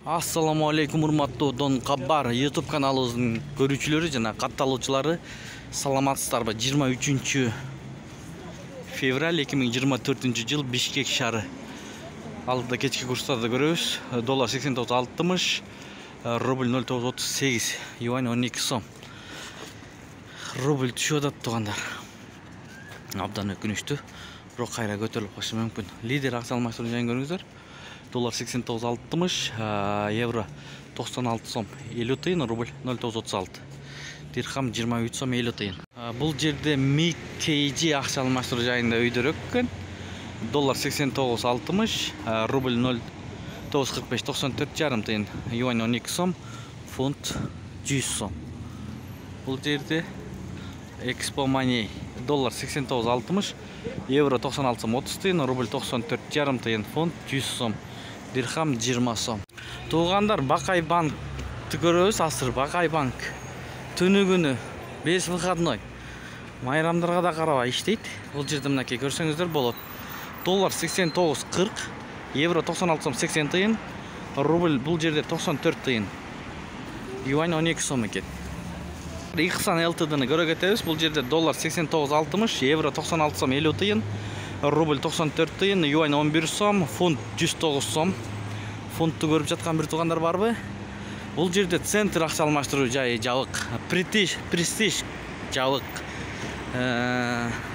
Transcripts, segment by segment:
Assalamu alaikum урматтуу Дон Кабар YouTube каналыбыздын көрүүчүлөрү жана катталуучулары. Саламатсыздарбы? 23 февраль 2024 жыл Бишкек шаары. Алдыда кечки курстарды көрөбүз. Доллар 89.60, рубль 0.938, юань 12 сом. Рубль түшүп атат тугандар. Абдан өкүнүчтүү. Бирок кайра көтөрүлүп калышы мүмкүн. Лидер акча алмаштыруу жайын көрүңүздөр. Доллар 89.60, евро 96 сом 50 тыйын, рубль 0.936, дирхам 23 сом 50 тыйын. Бул жерде MKG акча алмаштыруу жайында өйдөрөк экен. Доллар 89.60, рубль 0.945 94 жарым тыйын, юань 12 сом, фунт 100 сом. Бул жерде Expo Money доллар 89.60, евро 96 сом 30 тыйын, рубль 94 жарым тыйын, фунт 100 сом. Дирхам 20 сом. Тугандар, Бакай банкты көрөбүз. Асыр Бакай банк түнү күнү 5 выходной. Майрамдарга да карабай иштейт. Бул жерде мынакей көрсөңүздөр болот. Доллар 89.40, евро 96 сом 80 тыйын, рубль бул жерде 94 тыйын, юань 12 сом экен. Ихсан ЛТДны көрө кетебиз. Бул жерде доллар 89.60, евро 96 сом 50 тыйын, рубль 94 тыйын, юань 11 сом, фунт 109 сом. Фунтту көрүп жаткан бир тугандар барбы? Бул жерде центр акча алмаштыруу жайы жабык, престиж жабык,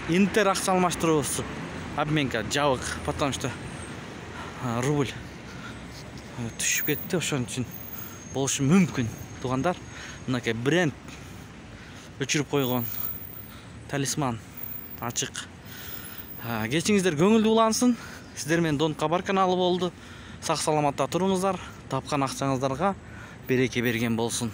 интер акча алмаштыруусу обменка жабык, потому что рубль түшүп кетти, ошон үчүн болушу мүмкүн. Тугандар, мынакей бренд өчүрүп койгон талисман ачык. Кечиңиздер көңүлдүү улансын. Сиздер менен Дон Кабар каналы болду. Сак саламатта туруңуздар. Тапкан акчаңыздарга береке берген болсун.